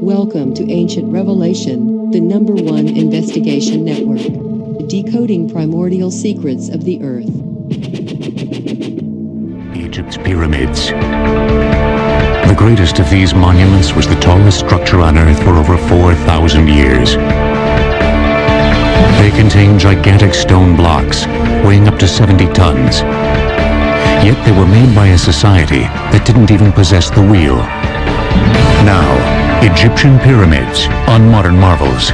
Welcome to Ancient Revelation, the #1 investigation network, decoding primordial secrets of the Earth. Egypt's pyramids. The greatest of these monuments was the tallest structure on Earth for over 4,000 years. They contain gigantic stone blocks, weighing up to 70 tons. Yet they were made by a society that didn't even possess the wheel. Now, Egyptian pyramids on Modern Marvels.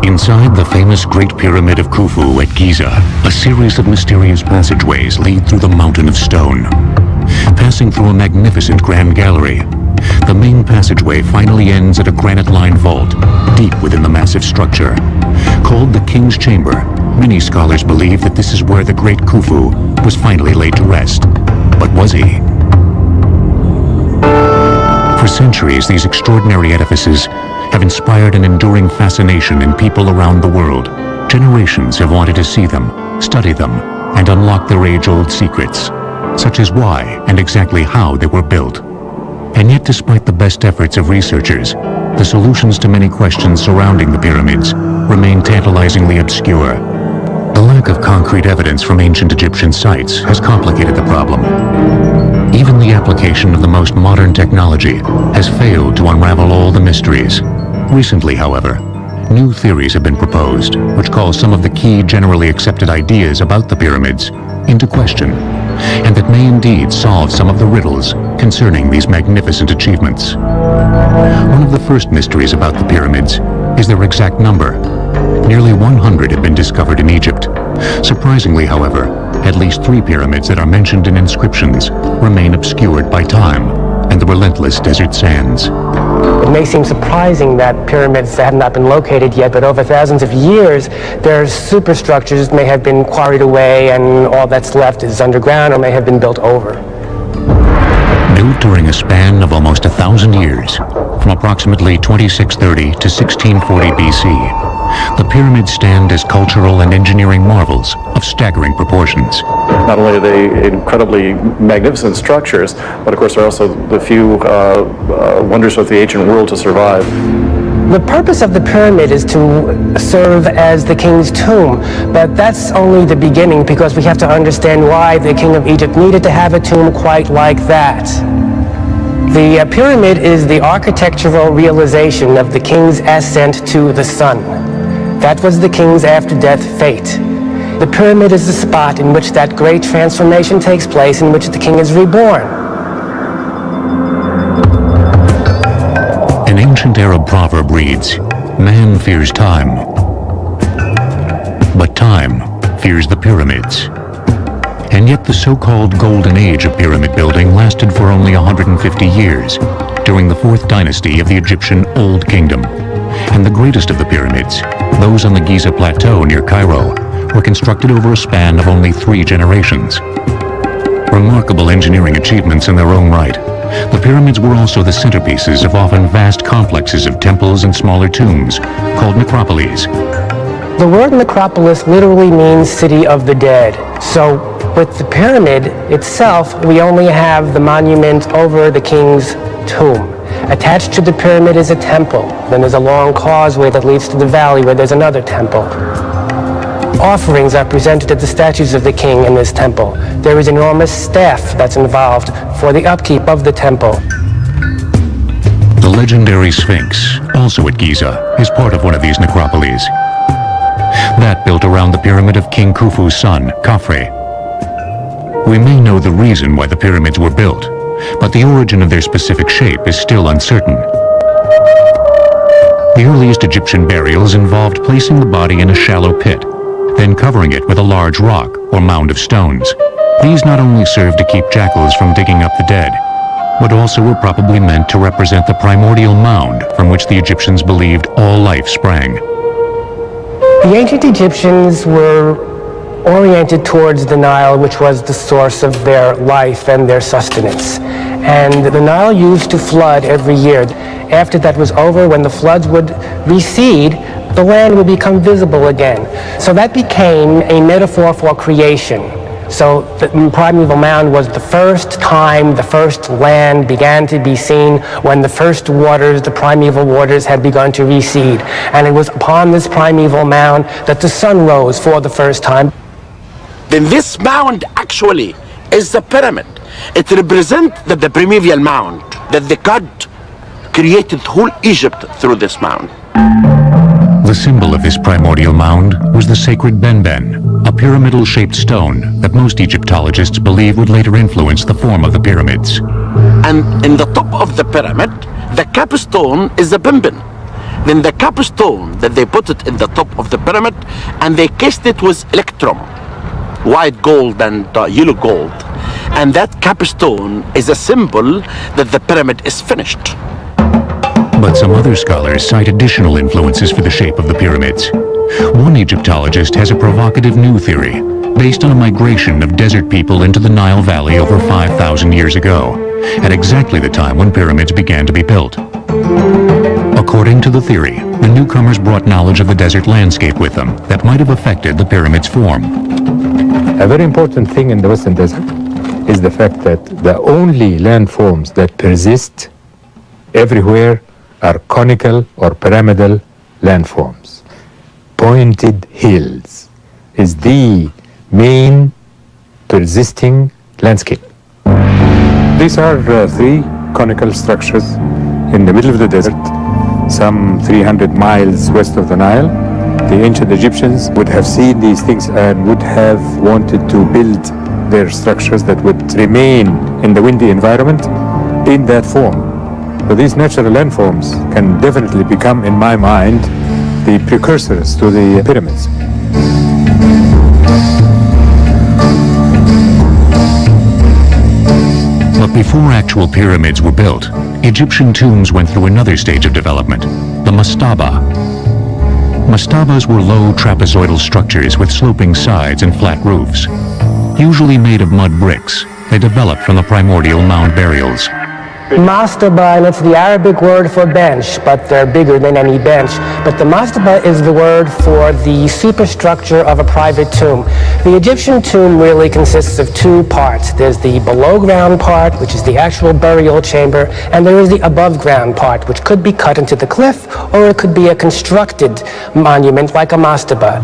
Inside the famous Great Pyramid of Khufu at Giza, a series of mysterious passageways lead through the mountain of stone. Passing through a magnificent grand gallery, the main passageway finally ends at a granite-lined vault, deep within the massive structure. Called the King's Chamber, many scholars believe that this is where the great Khufu was finally laid to rest. But was he? For centuries, these extraordinary edifices have inspired an enduring fascination in people around the world. Generations have wanted to see them, study them, and unlock their age-old secrets, such as why and exactly how they were built. And yet, despite the best efforts of researchers, the solutions to many questions surrounding the pyramids remain tantalizingly obscure. The lack of concrete evidence from ancient Egyptian sites has complicated the problem. Even the application of the most modern technology has failed to unravel all the mysteries. Recently, however, new theories have been proposed, which call some of the key generally accepted ideas about the pyramids into question, and that may indeed solve some of the riddles concerning these magnificent achievements. One of the first mysteries about the pyramids is their exact number. Nearly 100 have been discovered in Egypt. Surprisingly, however, at least 3 pyramids that are mentioned in inscriptions remain obscured by time and the relentless desert sands. It may seem surprising that pyramids have not been located yet, but over thousands of years, their superstructures may have been quarried away and all that's left is underground or may have been built over. Built during a span of almost 1,000 years, from approximately 2630 to 1640 BC, the pyramids stand as cultural and engineering marvels of staggering proportions. Not only are they incredibly magnificent structures, but of course they're also the few wonders of the ancient world to survive. The purpose of the pyramid is to serve as the king's tomb, but that's only the beginning because we have to understand why the king of Egypt needed to have a tomb quite like that. The pyramid is the architectural realization of the king's ascent to the sun. That was the king's after-death fate. The pyramid is the spot in which that great transformation takes place, in which the king is reborn. An ancient Arab proverb reads, "Man fears time, but time fears the pyramids." And yet the so-called golden age of pyramid building lasted for only 150 years, during the 4th dynasty of the Egyptian Old Kingdom. And the greatest of the pyramids, those on the Giza Plateau near Cairo, were constructed over a span of only 3 generations. Remarkable engineering achievements in their own right, the pyramids were also the centerpieces of often vast complexes of temples and smaller tombs, called necropolis. The word necropolis literally means city of the dead. So with the pyramid itself, we only have the monument over the king's tomb. Attached to the pyramid is a temple. Then there's a long causeway that leads to the valley where there's another temple. Offerings are presented at the statues of the king in this temple. There is enormous staff that's involved for the upkeep of the temple. The legendary Sphinx, also at Giza, is part of one of these necropolis. That built around the pyramid of King Khufu's son, Khafre. We may know the reason why the pyramids were built, but the origin of their specific shape is still uncertain. The earliest Egyptian burials involved placing the body in a shallow pit, then covering it with a large rock or mound of stones. These not only served to keep jackals from digging up the dead, but also were probably meant to represent the primordial mound from which the Egyptians believed all life sprang. The ancient Egyptians were oriented towards the Nile, which was the source of their life and their sustenance. And the Nile used to flood every year. After that was over, when the floods would recede, the land would become visible again. So that became a metaphor for creation. So the primeval mound was the first time the first land began to be seen, when the first waters, the primeval waters, had begun to recede. And it was upon this primeval mound that the sun rose for the first time. Then this mound actually is the pyramid. It represents the primeval mound, that the God created whole Egypt through this mound. The symbol of this primordial mound was the sacred benben, a pyramidal-shaped stone that most Egyptologists believe would later influence the form of the pyramids. And in the top of the pyramid, the capstone is the benben. Then the capstone, that they put it in the top of the pyramid, and they cased it with electrum, white gold and yellow gold. And that capstone is a symbol that the pyramid is finished. But some other scholars cite additional influences for the shape of the pyramids. One Egyptologist has a provocative new theory, based on a migration of desert people into the Nile Valley over 5,000 years ago, at exactly the time when pyramids began to be built. According to the theory, the newcomers brought knowledge of the desert landscape with them that might have affected the pyramid's form. A very important thing in the Western Desert is the fact that the only landforms that persist everywhere are conical or pyramidal landforms. Pointed hills is the main persisting landscape. These are three conical structures in the middle of the desert, some 300 miles west of the Nile. The ancient Egyptians would have seen these things and would have wanted to build their structures that would remain in the windy environment in that form. So these natural landforms can definitely become, in my mind, the precursors to the pyramids. But before actual pyramids were built, Egyptian tombs went through another stage of development, the mastaba. Mastabas were low trapezoidal structures with sloping sides and flat roofs. Usually made of mud bricks, they developed from the primordial mound burials. Mastaba, and it's the Arabic word for bench, but they're bigger than any bench. But the mastaba is the word for the superstructure of a private tomb. The Egyptian tomb really consists of two parts. There's the below ground part, which is the actual burial chamber, and there is the above ground part, which could be cut into the cliff, or it could be a constructed monument like a mastaba.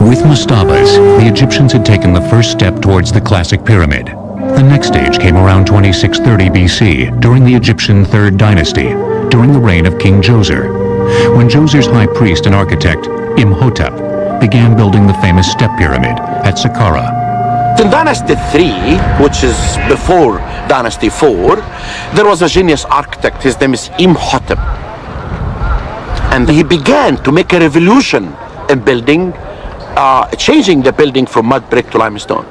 With mastabas, the Egyptians had taken the first step towards the classic pyramid. The next stage came around 2630 BC, during the Egyptian Third Dynasty, during the reign of King Djoser, when Djoser's high priest and architect, Imhotep, began building the famous step pyramid at Saqqara. In Dynasty 3, which is before Dynasty 4, there was a genius architect. His name is Imhotep. And he began to make a revolution in building, changing the building from mud brick to limestone.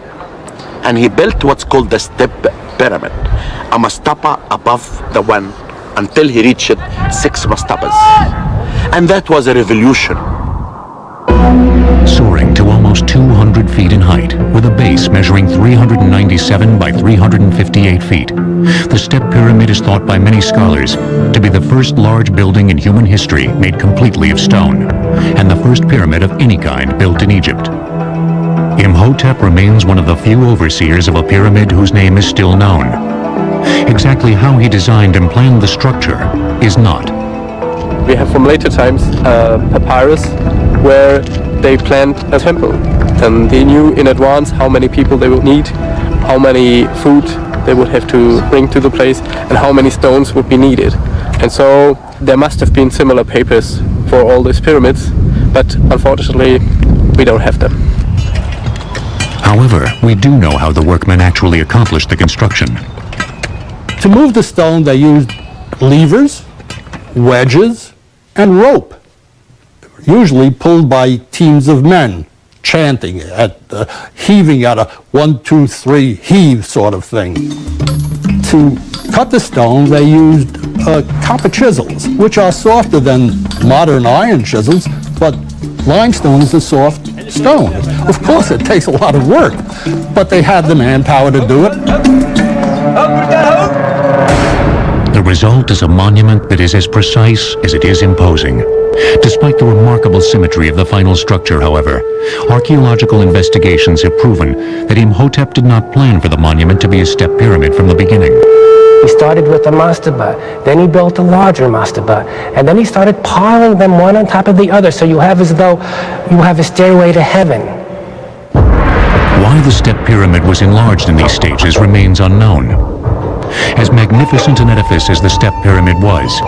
And he built what's called the step pyramid, a mastaba above the one, until he reached 6 mastabas. And that was a revolution. Soaring to almost 200 feet in height, with a base measuring 397 by 358 feet, the step pyramid is thought by many scholars to be the first large building in human history made completely of stone, and the first pyramid of any kind built in Egypt. Imhotep remains one of the few overseers of a pyramid whose name is still known. Exactly how he designed and planned the structure is not. We have from later times papyrus where they planned a temple, and they knew in advance how many people they would need, how many food they would have to bring to the place, and how many stones would be needed. And so there must have been similar papers for all these pyramids, but unfortunately we don't have them. However, we do know how the workmen actually accomplished the construction. To move the stone, they used levers, wedges, and rope, usually pulled by teams of men, chanting, heaving at a 1, 2, 3 heave sort of thing. To cut the stone, they used copper chisels, which are softer than modern iron chisels, but limestone is a soft stone. Of course, it takes a lot of work, but they had the manpower to do it. The result is a monument that is as precise as it is imposing. Despite the remarkable symmetry of the final structure, however, archaeological investigations have proven that Imhotep did not plan for the monument to be a step pyramid from the beginning. He started with a mastaba, then he built a larger mastaba, and then he started piling them one on top of the other, so you have as though you have a stairway to heaven. Why the step pyramid was enlarged in these stages remains unknown. As magnificent an edifice as the step pyramid was,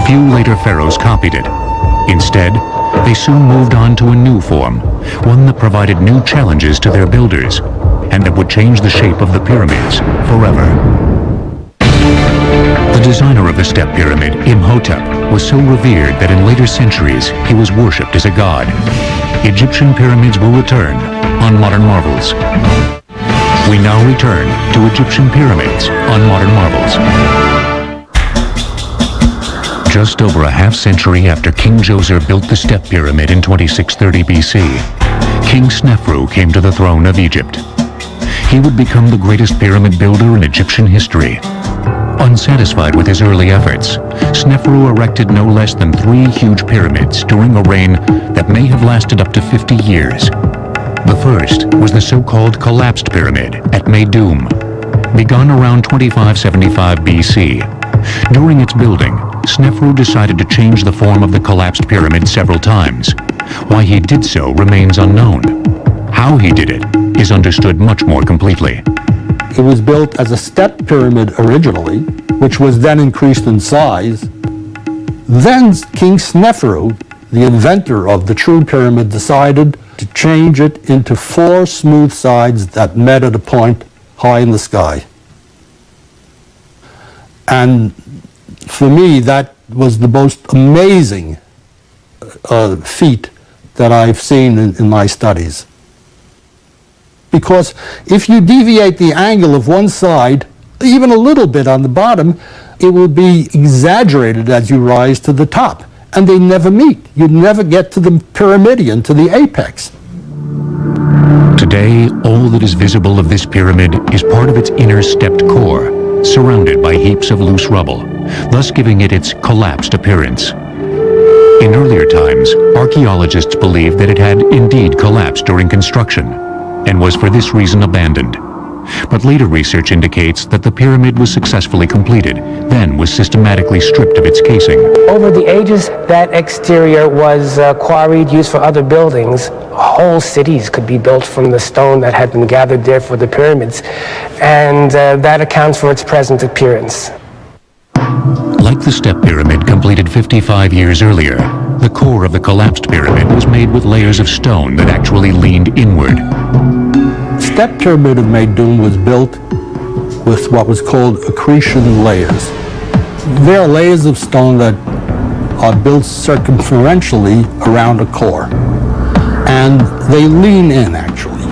few later pharaohs copied it. Instead, they soon moved on to a new form, one that provided new challenges to their builders, and that would change the shape of the pyramids forever. The designer of the step pyramid, Imhotep, was so revered that in later centuries he was worshipped as a god. Egyptian pyramids will return on Modern Marvels. We now return to Egyptian pyramids on Modern Marvels. Just over a half-century after King Djoser built the step pyramid in 2630 BC, King Snefru came to the throne of Egypt. He would become the greatest pyramid builder in Egyptian history. Unsatisfied with his early efforts, Snefru erected no less than 3 huge pyramids during a reign that may have lasted up to 50 years. The first was the so-called collapsed pyramid at Meidum, begun around 2575 BC. During its building, Snefru decided to change the form of the collapsed pyramid several times. Why he did so remains unknown. How he did it is understood much more completely. It was built as a step pyramid originally, which was then increased in size. Then King Snefru, the inventor of the true pyramid, decided to change it into 4 smooth sides that met at a point high in the sky. And for me, that was the most amazing feat that I've seen in my studies. Because if you deviate the angle of one side, even a little bit on the bottom, it will be exaggerated as you rise to the top. And they never meet. You never get to the pyramidion, to the apex. Today, all that is visible of this pyramid is part of its inner stepped core, surrounded by heaps of loose rubble, thus giving it its collapsed appearance. In earlier times, archaeologists believed that it had indeed collapsed during construction, and was for this reason abandoned. But later research indicates that the pyramid was successfully completed, then was systematically stripped of its casing. Over the ages, that exterior was quarried, used for other buildings. Whole cities could be built from the stone that had been gathered there for the pyramids, and that accounts for its present appearance. Like the step pyramid completed 55 years earlier, the core of the collapsed pyramid was made with layers of stone that actually leaned inward. The step pyramid of Meidum was built with what was called accretion layers. They are layers of stone that are built circumferentially around a core, and they lean in, actually.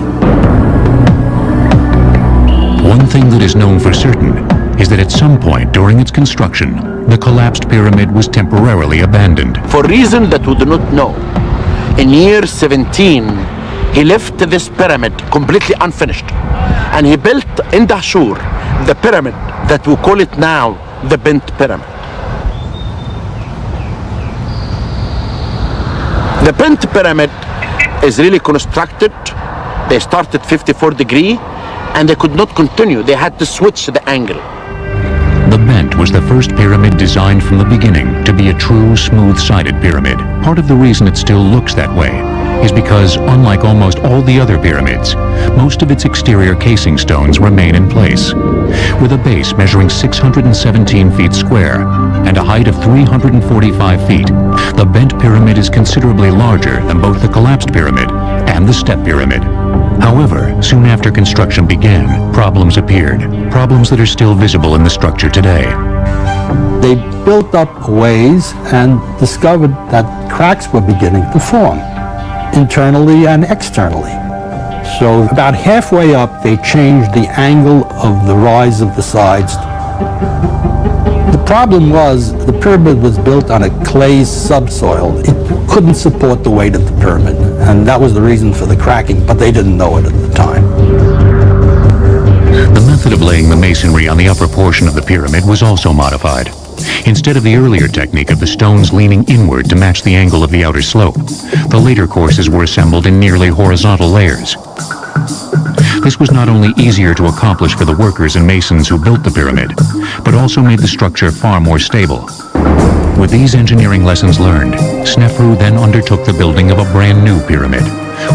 One thing that is known for certain is that at some point during its construction, the collapsed pyramid was temporarily abandoned. For reasons that we do not know, in year 17, he left this pyramid completely unfinished. And he built in Dahshur the pyramid that we call it now the Bent Pyramid. The Bent Pyramid is really constructed. They started 54 degrees and they could not continue. They had to switch the angle. The Bent was the first pyramid designed from the beginning to be a true smooth-sided pyramid. Part of the reason it still looks that way is because, unlike almost all the other pyramids, most of its exterior casing stones remain in place. With a base measuring 617 feet square and a height of 345 feet, the Bent Pyramid is considerably larger than both the collapsed pyramid and the step pyramid. However, soon after construction began, problems appeared, problems that are still visible in the structure today. They built up ways and discovered that cracks were beginning to form, internally and externally. So about halfway up, they changed the angle of the rise of the sides. The problem was the pyramid was built on a clay subsoil. It couldn't support the weight of the pyramid, and that was the reason for the cracking, but they didn't know it at the time. The method of laying the masonry on the upper portion of the pyramid was also modified. Instead of the earlier technique of the stones leaning inward to match the angle of the outer slope, the later courses were assembled in nearly horizontal layers. This was not only easier to accomplish for the workers and masons who built the pyramid, but also made the structure far more stable. With these engineering lessons learned, Snefru then undertook the building of a brand new pyramid,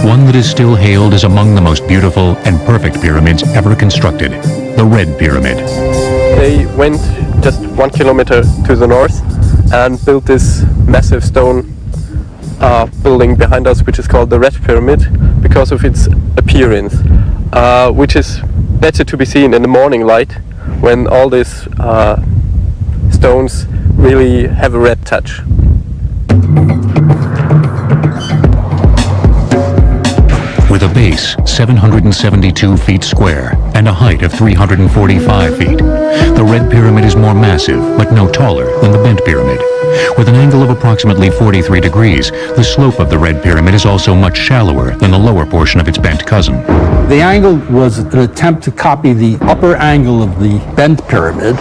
one that is still hailed as among the most beautiful and perfect pyramids ever constructed, the Red Pyramid. They went just 1 kilometer to the north and built this massive stone building behind us, which is called the Red Pyramid, because of its appearance, which is better to be seen in the morning light when all these stones really have a red touch. With a base 772 feet square and a height of 345 feet, the Red Pyramid is more massive but no taller than the Bent Pyramid. With an angle of approximately 43 degrees, the slope of the Red Pyramid is also much shallower than the lower portion of its bent cousin. The angle was an attempt to copy the upper angle of the Bent Pyramid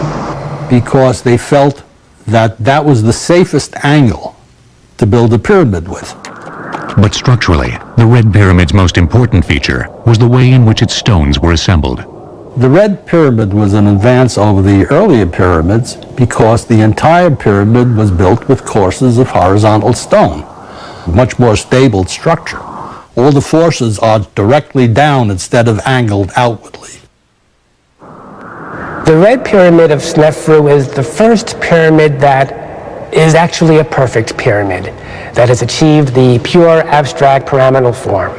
because they felt that that was the safest angle to build a pyramid with. But structurally, the Red Pyramid's most important feature was the way in which its stones were assembled. The Red Pyramid was an advance over the earlier pyramids because the entire pyramid was built with courses of horizontal stone, much more stable structure. All the forces are directly down instead of angled outwardly. The Red Pyramid of Snefru is the first pyramid that is actually a perfect pyramid that has achieved the pure abstract pyramidal form.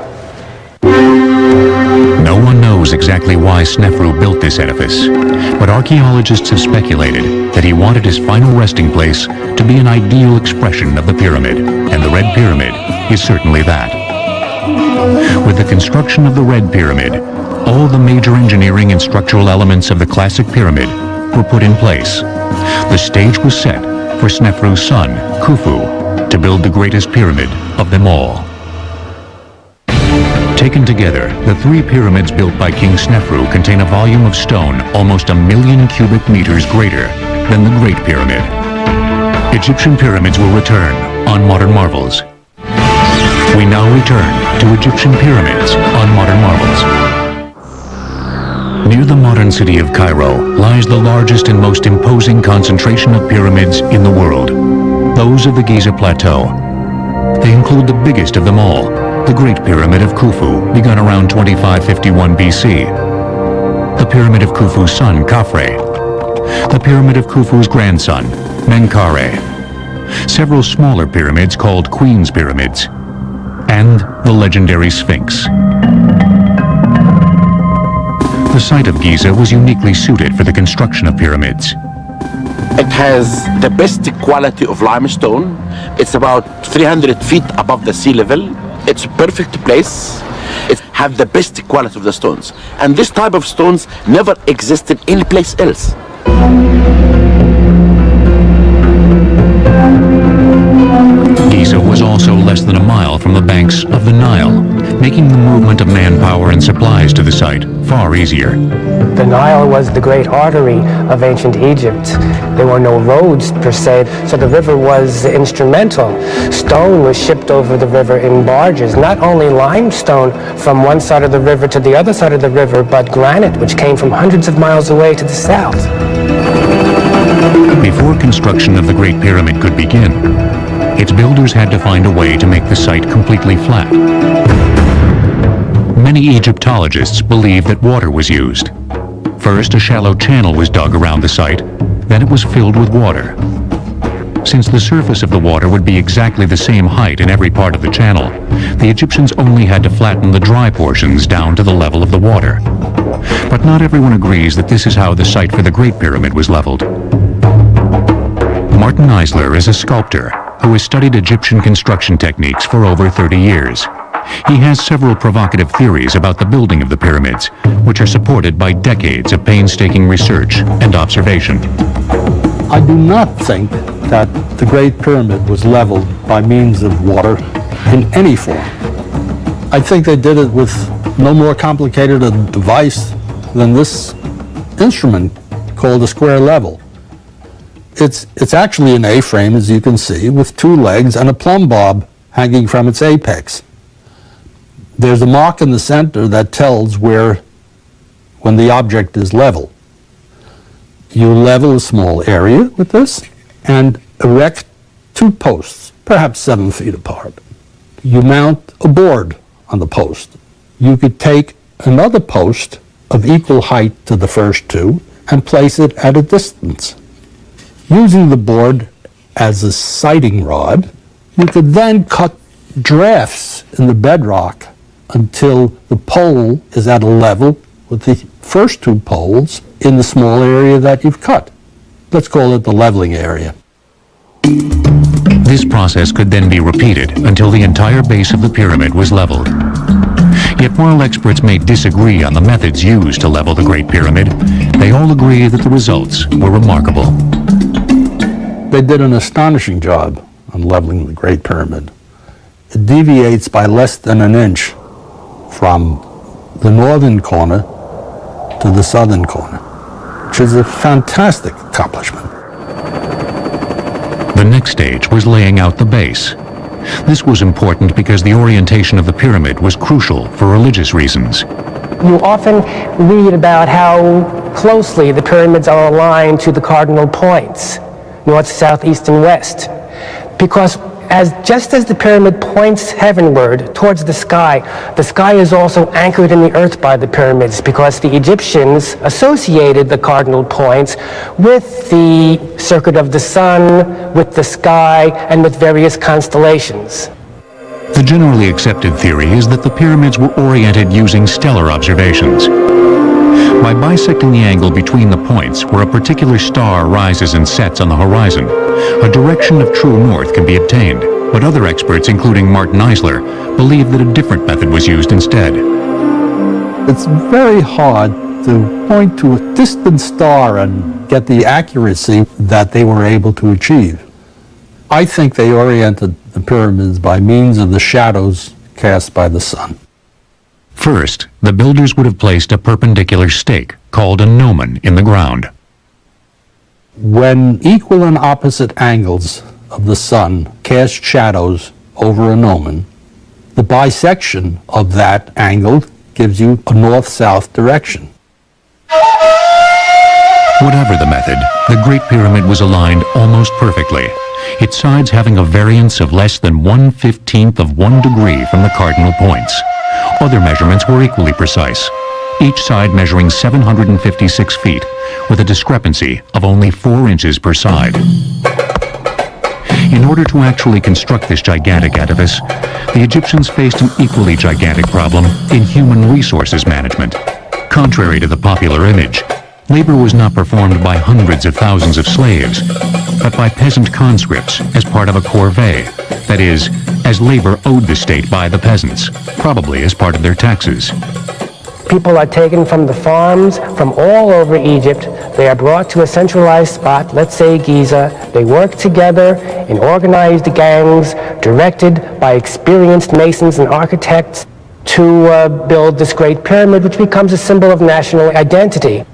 No one knows exactly why Snefru built this edifice, but archaeologists have speculated that he wanted his final resting place to be an ideal expression of the pyramid, and the Red Pyramid is certainly that. With the construction of the Red Pyramid, all the major engineering and structural elements of the classic pyramid were put in place. The stage was set for Snefru's son, Khufu, to build the greatest pyramid of them all. Taken together, the three pyramids built by King Snefru contain a volume of stone almost 1,000,000 cubic meters greater than the Great Pyramid. Egyptian pyramids will return on Modern Marvels. We now return to Egyptian pyramids on Modern Marvels. Near the modern city of Cairo lies the largest and most imposing concentration of pyramids in the world, those of the Giza Plateau. They include the biggest of them all, the Great Pyramid of Khufu, begun around 2551 BC, the Pyramid of Khufu's son, Khafre, the Pyramid of Khufu's grandson, Menkaure, several smaller pyramids called Queen's Pyramids, and the legendary Sphinx. The site of Giza was uniquely suited for the construction of pyramids. It has the best quality of limestone. It's about 300 feet above the sea level. It's a perfect place. It has the best quality of the stones. And this type of stones never existed any place else. Giza was also less than a mile from the banks of the Nile, making the movement of manpower and supplies to the site far easier. The Nile was the great artery of ancient Egypt. There were no roads per se, so the river was instrumental. Stone was shipped over the river in barges, not only limestone from one side of the river to the other side of the river, but granite, which came from hundreds of miles away to the south. Before construction of the Great Pyramid could begin, its builders had to find a way to make the site completely flat. Many Egyptologists believe that water was used. First, a shallow channel was dug around the site, then it was filled with water. Since the surface of the water would be exactly the same height in every part of the channel, the Egyptians only had to flatten the dry portions down to the level of the water. But not everyone agrees that this is how the site for the Great Pyramid was leveled. Martin Eisler is a sculptor who has studied Egyptian construction techniques for over 30 years. He has several provocative theories about the building of the pyramids, which are supported by decades of painstaking research and observation. I do not think that the Great Pyramid was leveled by means of water in any form. I think they did it with no more complicated a device than this instrument called a square level. It's actually an A-frame, as you can see, with two legs and a plumb bob hanging from its apex. There's a mark in the center that tells when the object is level. You level a small area with this and erect two posts, perhaps 7 feet apart. You mount a board on the post. You could take another post of equal height to the first two and place it at a distance. Using the board as a sighting rod, you could then cut drafts in the bedrock until the pole is at a level with the first two poles in the small area that you've cut. Let's call it the leveling area. This process could then be repeated until the entire base of the pyramid was leveled. Yet while experts may disagree on the methods used to level the Great Pyramid, they all agree that the results were remarkable. They did an astonishing job on leveling the Great Pyramid. It deviates by less than an inch from the northern corner to the southern corner, which is a fantastic accomplishment. The next stage was laying out the base. This was important because the orientation of the pyramid was crucial for religious reasons. You often read about how closely the pyramids are aligned to the cardinal points, north, south, east, and west. Because just as the pyramid points heavenward towards the sky is also anchored in the earth by the pyramids, because the Egyptians associated the cardinal points with the circuit of the sun, with the sky, and with various constellations. The generally accepted theory is that the pyramids were oriented using stellar observations. By bisecting the angle between the points where a particular star rises and sets on the horizon, a direction of true north can be obtained, but other experts, including Martin Eisler, believe that a different method was used instead. It's very hard to point to a distant star and get the accuracy that they were able to achieve. I think they oriented the pyramids by means of the shadows cast by the sun. First, the builders would have placed a perpendicular stake, called a gnomon, in the ground. When equal and opposite angles of the sun cast shadows over a gnomon, the bisection of that angle gives you a north-south direction. Whatever the method, the Great Pyramid was aligned almost perfectly, its sides having a variance of less than 1/15 of 1 degree from the cardinal points. Other measurements were equally precise, each side measuring 756 feet, with a discrepancy of only 4 inches per side. In order to actually construct this gigantic edifice, the Egyptians faced an equally gigantic problem in human resources management. Contrary to the popular image, labor was not performed by hundreds of thousands of slaves, but by peasant conscripts as part of a corvée, that is, as labor owed the state by the peasants, probably as part of their taxes. People are taken from the farms from all over Egypt. They are brought to a centralized spot, let's say Giza. They work together in organized gangs, directed by experienced masons and architects to build this Great Pyramid, which becomes a symbol of national identity.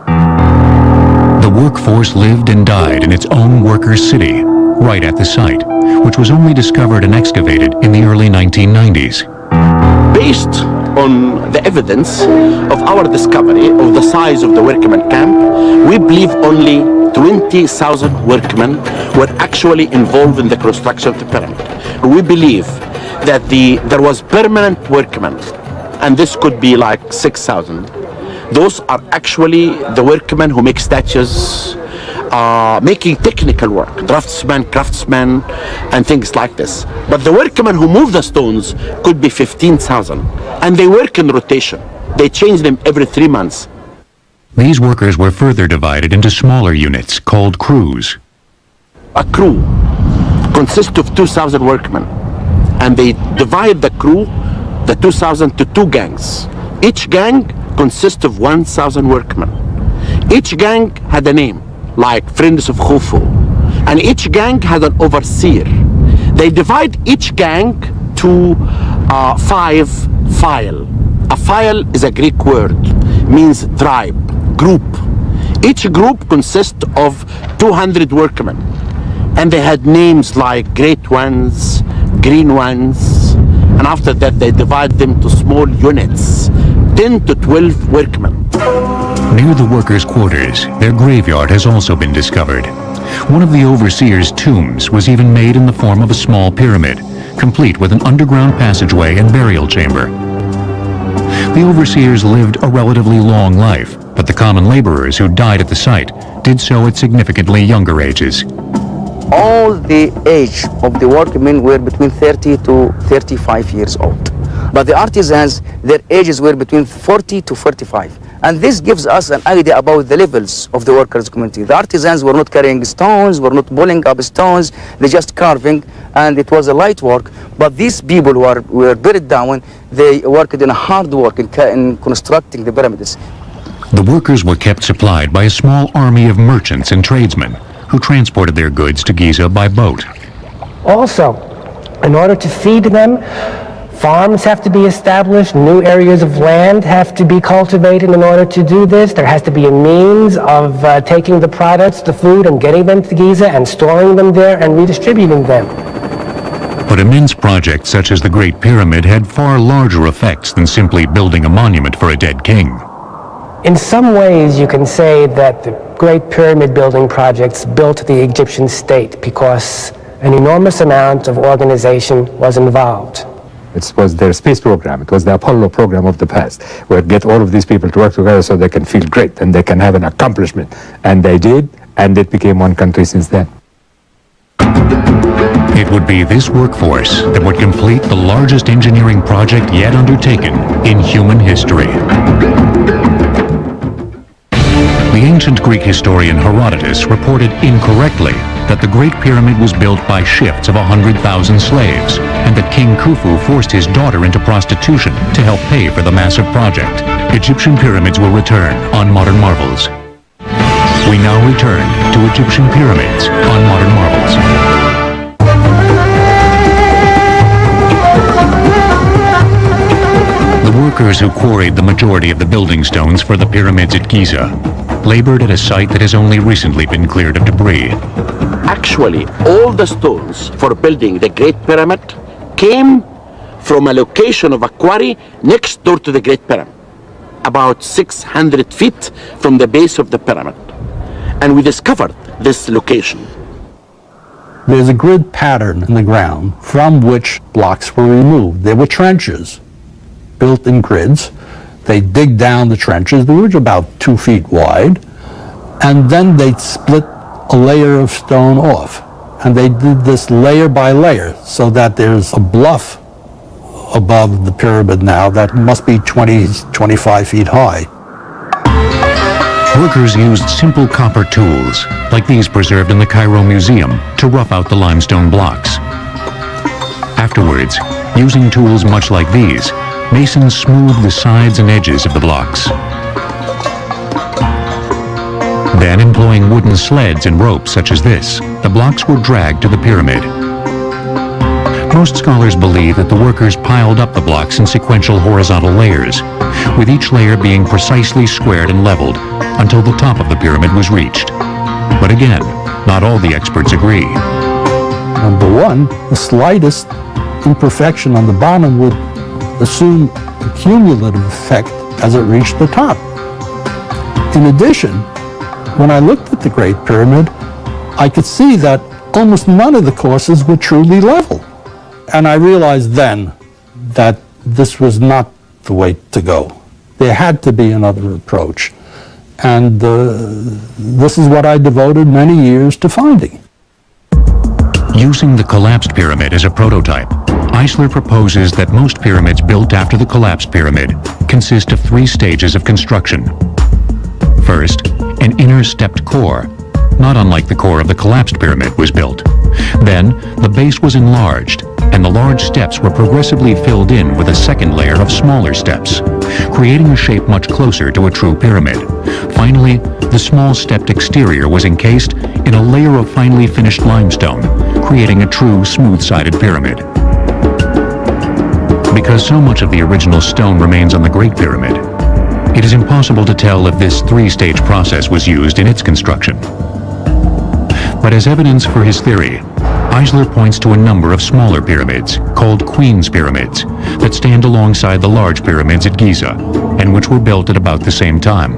The workforce lived and died in its own workers' city, right at the site, which was only discovered and excavated in the early 1990s. Based on the evidence of our discovery of the size of the workmen camp, we believe only 20,000 workmen were actually involved in the construction of the pyramid. We believe that there was permanent workmen, and this could be like 6,000. Those are actually the workmen who make statues, making technical work, draftsmen, craftsmen, and things like this. But the workmen who move the stones could be 15,000, and they work in rotation. They change them every 3 months. These workers were further divided into smaller units called crews. A crew consists of 2,000 workmen, and they divide the crew, the 2,000, to 2 gangs. Each gang consists of 1,000 workmen. Each gang had a name, like Friends of Khufu, and each gang had an overseer. They divide each gang to 5 file. A file is a Greek word, means tribe, group. Each group consists of 200 workmen, and they had names like great ones, green ones, and after that they divide them to small units, 10 to 12 workmen. Near the workers' quarters, their graveyard has also been discovered. One of the overseers' tombs was even made in the form of a small pyramid, complete with an underground passageway and burial chamber. The overseers lived a relatively long life, but the common laborers who died at the site did so at significantly younger ages. All the age of the workmen were between 30 to 35 years old. But the artisans, their ages were between 40 to 45. And this gives us an idea about the levels of the workers' community. The artisans were not carrying stones, were not pulling up stones, they just carving, and it was a light work. But these people who were buried down, they worked in hard work in constructing the pyramids. The workers were kept supplied by a small army of merchants and tradesmen who transported their goods to Giza by boat. Also, in order to feed them, farms have to be established, new areas of land have to be cultivated in order to do this. There has to be a means of taking the products, the food, and getting them to Giza and storing them there and redistributing them. But immense projects such as the Great Pyramid had far larger effects than simply building a monument for a dead king. In some ways, you can say that the Great Pyramid building projects built the Egyptian state because an enormous amount of organization was involved. It was their space program. It was the Apollo program of the past, where get all of these people to work together so they can feel great and they can have an accomplishment. And they did, and it became one country since then. It would be this workforce that would complete the largest engineering project yet undertaken in human history. The ancient Greek historian Herodotus reported incorrectly that the Great Pyramid was built by shifts of 100,000 slaves, and that King Khufu forced his daughter into prostitution to help pay for the massive project. Egyptian pyramids will return on Modern Marvels. We now return to Egyptian pyramids on Modern Marvels. The workers who quarried the majority of the building stones for the pyramids at Giza labored at a site that has only recently been cleared of debris. Actually, all the stones for building the Great Pyramid came from a location of a quarry next door to the Great Pyramid, about 600 feet from the base of the pyramid. And we discovered this location. There's a grid pattern in the ground from which blocks were removed. There were trenches built in grids. They dig down the trenches, they were about 2 feet wide, and then they'd split a layer of stone off. And they did this layer by layer so that there's a bluff above the pyramid now that must be 20, 25 feet high. Workers used simple copper tools, like these preserved in the Cairo Museum, to rough out the limestone blocks. Afterwards, using tools much like these, masons smoothed the sides and edges of the blocks. Then, employing wooden sleds and ropes such as this, the blocks were dragged to the pyramid. Most scholars believe that the workers piled up the blocks in sequential horizontal layers, with each layer being precisely squared and leveled until the top of the pyramid was reached. But again, not all the experts agree. Number one, the slightest imperfection on the bottom would assume a cumulative effect as it reached the top. In addition, when I looked at the Great Pyramid, I could see that almost none of the courses were truly level. And I realized then that this was not the way to go. There had to be another approach. And this is what I devoted many years to finding. Using the collapsed pyramid as a prototype, Eisler proposes that most pyramids built after the collapsed pyramid consist of 3 stages of construction. First, an inner stepped core, not unlike the core of the collapsed pyramid, was built. Then, the base was enlarged, and the large steps were progressively filled in with a second layer of smaller steps, creating a shape much closer to a true pyramid. Finally, the small stepped exterior was encased in a layer of finely finished limestone, creating a true smooth-sided pyramid. Because so much of the original stone remains on the Great Pyramid, It is impossible to tell if this three-stage process was used in its construction. But as evidence for his theory, Eisler points to a number of smaller pyramids, called Queen's Pyramids, that stand alongside the large pyramids at Giza, and which were built at about the same time.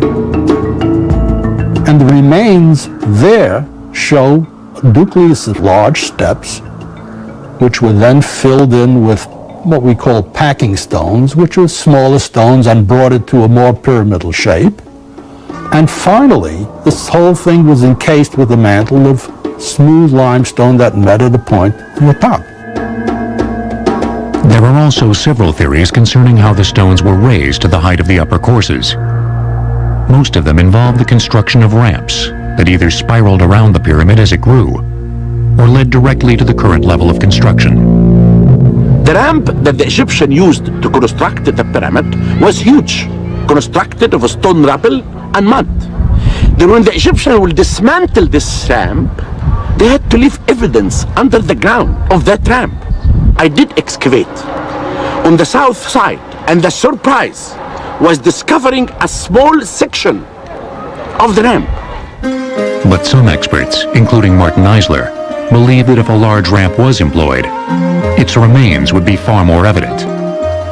And the remains there show a nucleus of large steps, which were then filled in with what we call packing stones, which are smaller stones and brought it to a more pyramidal shape. And finally, this whole thing was encased with a mantle of smooth limestone that met at a point in the top. There are also several theories concerning how the stones were raised to the height of the upper courses. Most of them involve the construction of ramps that either spiraled around the pyramid as it grew, or led directly to the current level of construction. The ramp that the Egyptian used to construct the pyramid was huge, constructed of stone rubble and mud. Then when the Egyptian will dismantle this ramp, they had to leave evidence under the ground of that ramp. I did excavate on the south side, and the surprise was discovering a small section of the ramp. But some experts, including Martin Eisler, believe that if a large ramp was employed, its remains would be far more evident.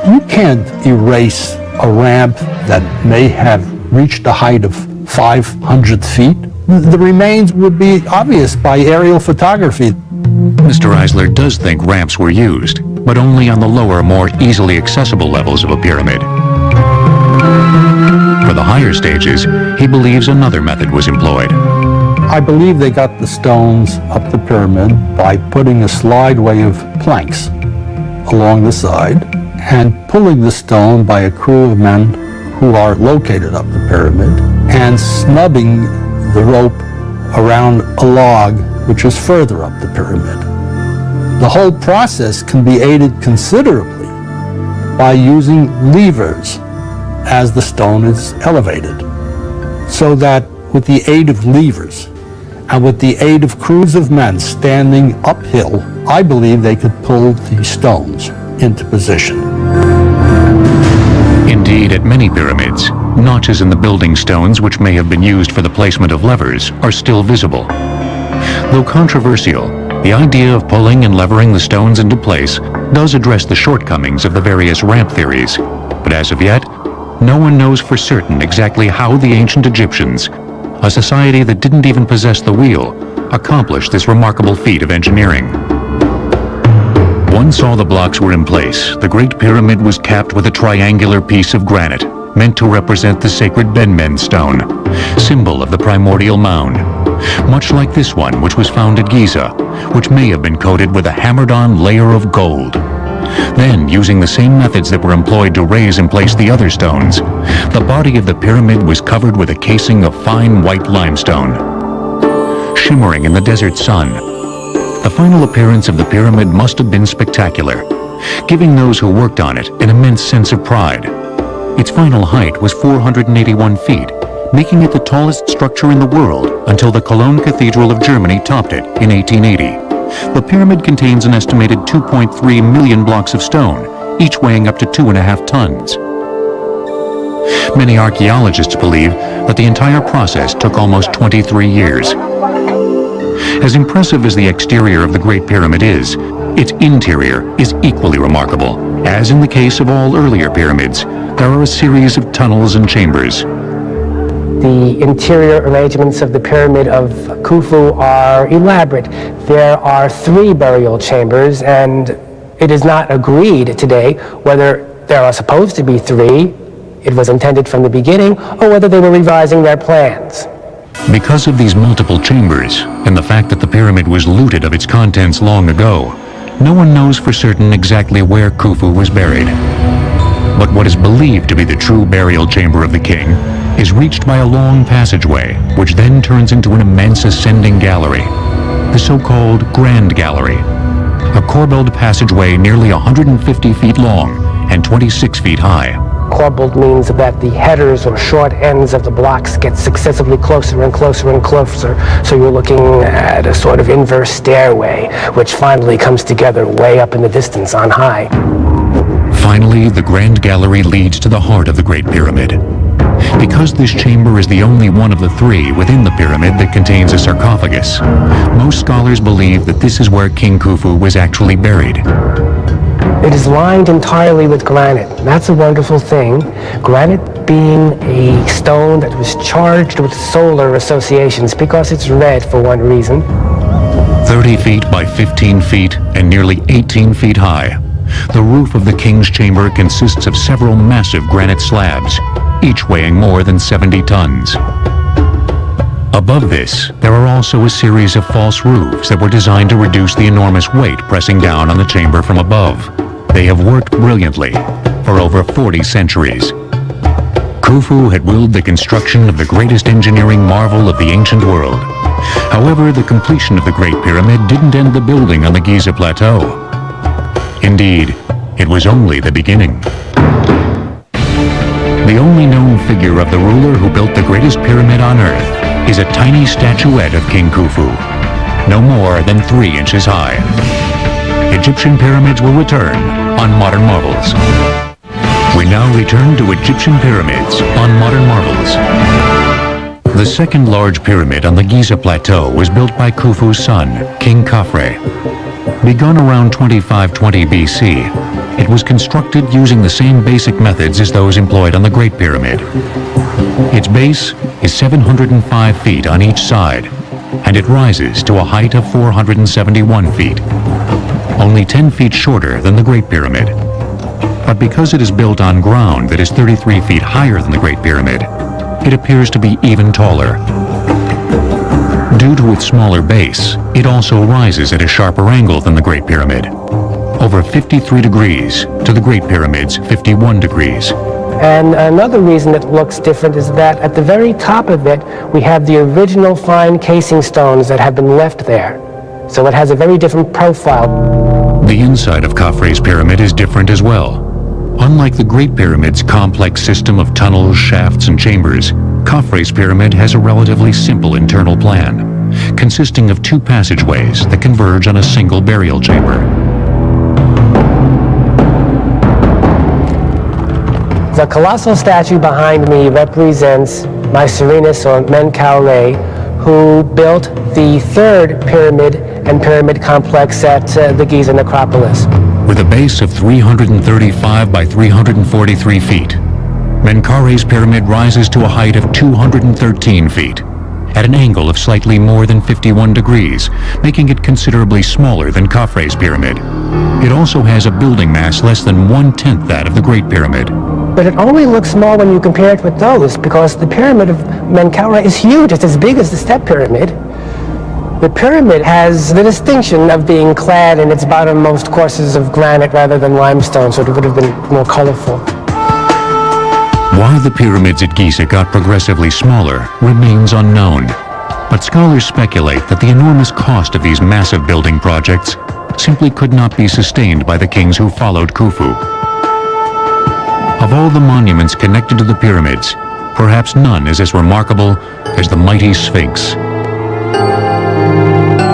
You can't erase a ramp that may have reached a height of 500 feet. The remains would be obvious by aerial photography. Mr. Eisler does think ramps were used, but only on the lower, more easily accessible levels of a pyramid. For the higher stages, he believes another method was employed. I believe they got the stones up the pyramid by putting a slideway of planks along the side and pulling the stone by a crew of men who are located up the pyramid and snubbing the rope around a log which is further up the pyramid. The whole process can be aided considerably by using levers as the stone is elevated, so that with the aid of levers and with the aid of crews of men standing uphill, I believe they could pull the stones into position. Indeed, at many pyramids, notches in the building stones which may have been used for the placement of levers are still visible. Though controversial, the idea of pulling and levering the stones into place does address the shortcomings of the various ramp theories, but as of yet, no one knows for certain exactly how the ancient Egyptians, a society that didn't even possess the wheel, accomplished this remarkable feat of engineering. Once all the blocks were in place, the Great Pyramid was capped with a triangular piece of granite, meant to represent the sacred Ben-Men stone, symbol of the primordial mound, much like this one which was found at Giza, which may have been coated with a hammered-on layer of gold. Then, using the same methods that were employed to raise and place the other stones, the body of the pyramid was covered with a casing of fine white limestone. Shimmering in the desert sun, the final appearance of the pyramid must have been spectacular, giving those who worked on it an immense sense of pride. Its final height was 481 feet, making it the tallest structure in the world until the Cologne Cathedral of Germany topped it in 1880. The pyramid contains an estimated 2.3 million blocks of stone, each weighing up to 2.5 tons. Many archaeologists believe that the entire process took almost 23 years. As impressive as the exterior of the Great Pyramid is, its interior is equally remarkable. As in the case of all earlier pyramids, there are a series of tunnels and chambers. The interior arrangements of the Pyramid of Khufu are elaborate. There are 3 burial chambers, and it is not agreed today whether there are supposed to be 3, it was intended from the beginning, or whether they were revising their plans. Because of these multiple chambers, and the fact that the pyramid was looted of its contents long ago, no one knows for certain exactly where Khufu was buried. But what is believed to be the true burial chamber of the king is reached by a long passageway, which then turns into an immense ascending gallery, the so-called Grand Gallery, a corbelled passageway nearly 150 feet long and 26 feet high. Corbelled means that the headers or short ends of the blocks get successively closer and closer and closer, so you're looking at a sort of inverse stairway, which finally comes together way up in the distance on high. Finally, the Grand Gallery leads to the heart of the Great Pyramid. Because this chamber is the only one of the three within the pyramid that contains a sarcophagus, most scholars believe that this is where King Khufu was actually buried. It is lined entirely with granite. That's a wonderful thing. Granite being a stone that was charged with solar associations because it's red for one reason. 30 feet by 15 feet and nearly 18 feet high, the roof of the king's chamber consists of several massive granite slabs, each weighing more than 70 tons. Above this, there are also a series of false roofs that were designed to reduce the enormous weight pressing down on the chamber from above. They have worked brilliantly for over 40 centuries. Khufu had willed the construction of the greatest engineering marvel of the ancient world. However, the completion of the Great Pyramid didn't end the building on the Giza Plateau. Indeed, it was only the beginning. The only known figure of the ruler who built the greatest pyramid on Earth is a tiny statuette of King Khufu, no more than 3 inches high. Egyptian pyramids will return on Modern Marvels. We now return to Egyptian pyramids on Modern Marvels. The second large pyramid on the Giza Plateau was built by Khufu's son, King Khafre. Begun around 2520 BC, it was constructed using the same basic methods as those employed on the Great Pyramid. Its base is 705 feet on each side, and it rises to a height of 471 feet, only 10 feet shorter than the Great Pyramid. But because it is built on ground that is 33 feet higher than the Great Pyramid, it appears to be even taller. Due to its smaller base, it also rises at a sharper angle than the Great Pyramid, over 53 degrees to the Great Pyramid's 51 degrees. And another reason it looks different is that at the very top of it, we have the original fine casing stones that have been left there. So it has a very different profile. The inside of Khafre's pyramid is different as well. Unlike the Great Pyramid's complex system of tunnels, shafts, and chambers, Khafre's pyramid has a relatively simple internal plan, consisting of 2 passageways that converge on a single burial chamber. The colossal statue behind me represents Mycerinus, or Menkaure, who built the 3rd pyramid and pyramid complex at the Giza necropolis. With a base of 335 by 343 feet, Menkaure's pyramid rises to a height of 213 feet, at an angle of slightly more than 51 degrees, making it considerably smaller than Khafre's pyramid. It also has a building mass less than 1/10 that of the Great Pyramid. But it only looks small when you compare it with those, because the pyramid of Menkaure is huge. It's as big as the Step Pyramid. The pyramid has the distinction of being clad in its bottommost courses of granite rather than limestone, so it would have been more colorful. Why the pyramids at Giza got progressively smaller remains unknown, but scholars speculate that the enormous cost of these massive building projects simply could not be sustained by the kings who followed Khufu. Of all the monuments connected to the pyramids, perhaps none is as remarkable as the mighty Sphinx.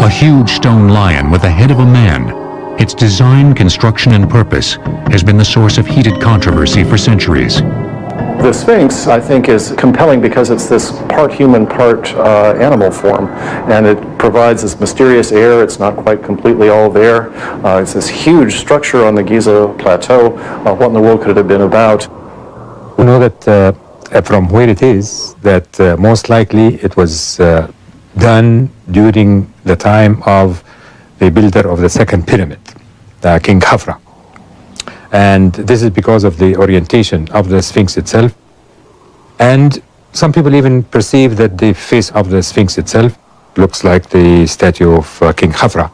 A huge stone lion with the head of a man, its design, construction, and purpose has been the source of heated controversy for centuries. The Sphinx, I think, is compelling because it's this part human, part animal form, and it provides this mysterious air. It's not quite completely all there. It's this huge structure on the Giza Plateau. What in the world could it have been about? We know that from where it is, that most likely it was done during the time of the builder of the second pyramid, King Khafre. And this is because of the orientation of the Sphinx itself. And some people even perceive that the face of the Sphinx itself looks like the statue of King Khafre.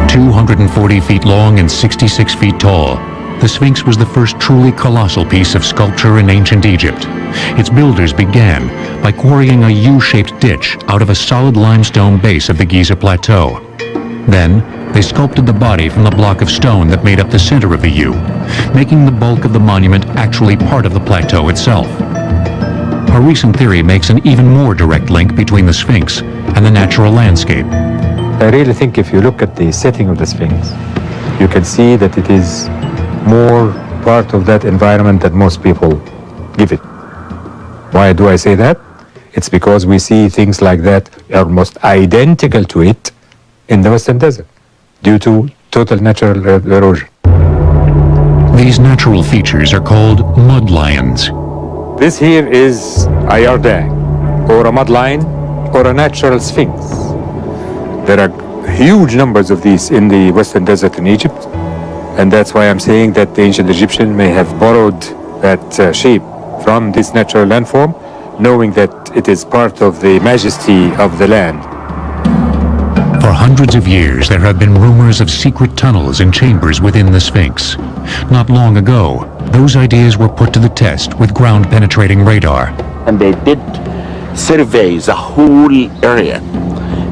240 feet long and 66 feet tall, the Sphinx was the first truly colossal piece of sculpture in ancient Egypt. Its builders began by quarrying a U-shaped ditch out of a solid limestone base of the Giza Plateau. Then, they sculpted the body from the block of stone that made up the center of the U, making the bulk of the monument actually part of the plateau itself. A recent theory makes an even more direct link between the Sphinx and the natural landscape. I really think if you look at the setting of the Sphinx, you can see that it is more part of that environment that most people give it. Why do I say that? It's because we see things like that almost identical to it in the Western Desert due to total natural erosion. These natural features are called mud lions. This here is a Yardan, or a mud lion, or a natural sphinx. There are huge numbers of these in the Western Desert in Egypt, and that's why I'm saying that the ancient Egyptian may have borrowed that shape from this natural landform, knowing that it is part of the majesty of the land. For hundreds of years, there have been rumors of secret tunnels and chambers within the Sphinx. Not long ago, those ideas were put to the test with ground-penetrating radar. And they did survey the whole area,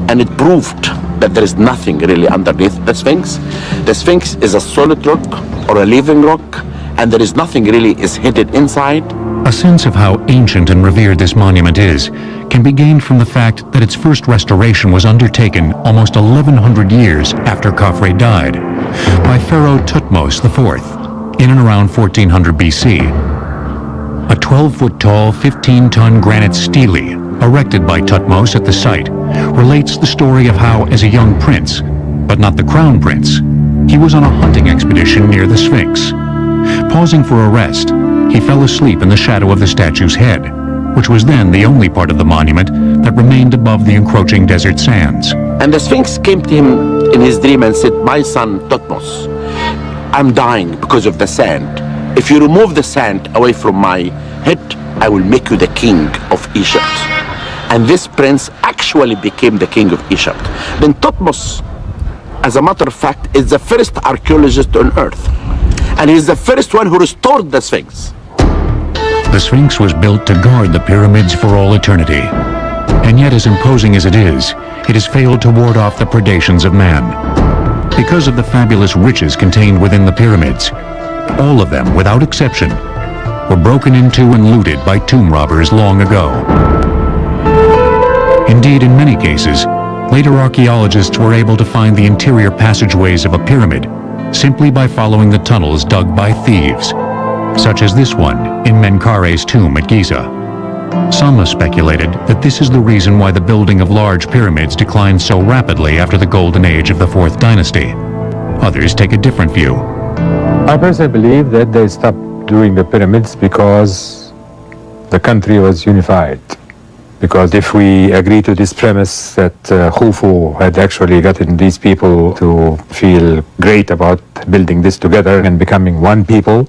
and it proved that there is nothing really underneath the Sphinx. The Sphinx is a solid rock or a living rock, and there is nothing really is hidden inside. A sense of how ancient and revered this monument is can be gained from the fact that its first restoration was undertaken almost 1,100 years after Khafre died by Pharaoh Thutmose IV in and around 1400 BC. A 12-foot-tall, 15-ton granite stele erected by Thutmose at the site relates the story of how, as a young prince, but not the crown prince, he was on a hunting expedition near the Sphinx. Pausing for a rest, he fell asleep in the shadow of the statue's head, which was then the only part of the monument that remained above the encroaching desert sands. And the Sphinx came to him in his dream and said, "My son Thutmose, I'm dying because of the sand. If you remove the sand away from my head, I will make you the king of Egypt." And this prince actually became the king of Egypt. Then Thutmose, as a matter of fact, is the first archaeologist on earth. And he's the first one who restored the Sphinx. The Sphinx was built to guard the pyramids for all eternity. And yet, as imposing as it has failed to ward off the predations of man. Because of the fabulous riches contained within the pyramids, all of them, without exception, were broken into and looted by tomb robbers long ago. Indeed, in many cases, later archaeologists were able to find the interior passageways of a pyramid simply by following the tunnels dug by thieves, such as this one in Menkare's tomb at Giza. Some have speculated that this is the reason why the building of large pyramids declined so rapidly after the golden age of the 4th dynasty. Others take a different view. I personally believe that they stopped doing the pyramids because the country was unified. Because if we agree to this premise that Khufu had actually gotten these people to feel great about building this together and becoming one people,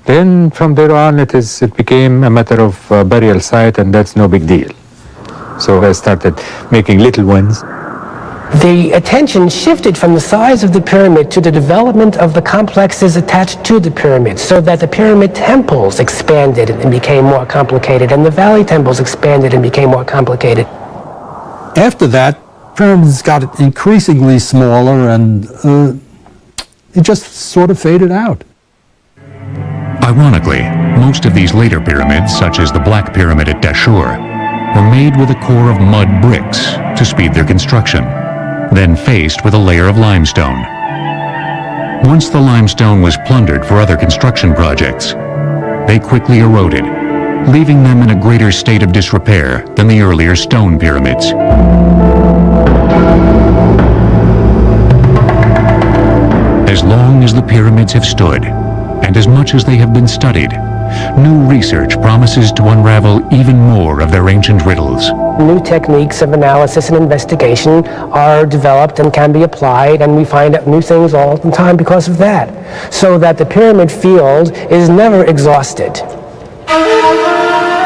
then from there on it became a matter of burial site, and that's no big deal. So I started making little ones. The attention shifted from the size of the pyramid to the development of the complexes attached to the pyramid, so that the pyramid temples expanded and became more complicated, and the valley temples expanded and became more complicated. After that, pyramids got increasingly smaller, and it just sort of faded out. Ironically, most of these later pyramids, such as the Black Pyramid at Dashur, were made with a core of mud bricks to speed their construction, then faced with a layer of limestone. Once the limestone was plundered for other construction projects, they quickly eroded, leaving them in a greater state of disrepair than the earlier stone pyramids. As long as the pyramids have stood, and as much as they have been studied, new research promises to unravel even more of their ancient riddles. New techniques of analysis and investigation are developed and can be applied, and we find out new things all the time because of that. So that the pyramid field is never exhausted.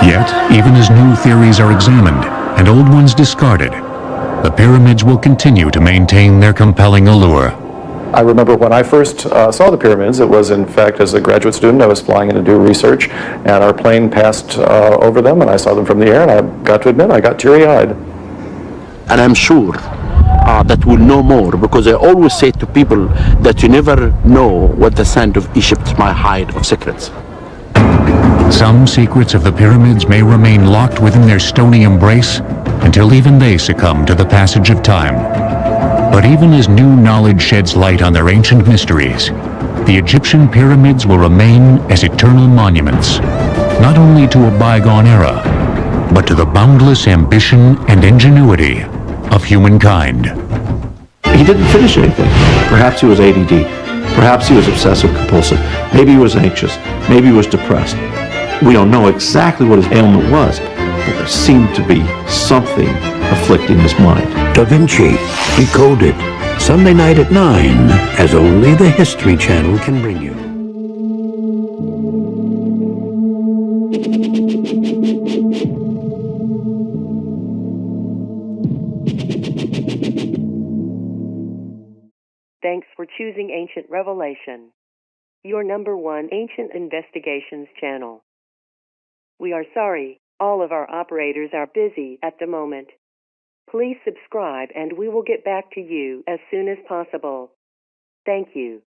Yet, even as new theories are examined and old ones discarded, the pyramids will continue to maintain their compelling allure. I remember when I first saw the pyramids, it was in fact as a graduate student. I was flying in to do research, and our plane passed over them, and I saw them from the air, and I got to admit, I got teary-eyed. And I'm sure that we'll know more, because I always say to people that you never know what the sand of Egypt might hide of secrets. Some secrets of the pyramids may remain locked within their stony embrace until even they succumb to the passage of time. But even as new knowledge sheds light on their ancient mysteries, the Egyptian pyramids will remain as eternal monuments, not only to a bygone era, but to the boundless ambition and ingenuity of humankind. He didn't finish anything. Perhaps he was ADD. Perhaps he was obsessive compulsive. Maybe he was anxious. Maybe he was depressed. We don't know exactly what his ailment was, but there seemed to be something afflicting his mind. Da Vinci Decoded, Sunday night at 9, as only the History Channel can bring you. Thanks for choosing Ancient Revelation, your #1 Ancient Investigations channel. We are sorry, all of our operators are busy at the moment. Please subscribe and we will get back to you as soon as possible. Thank you.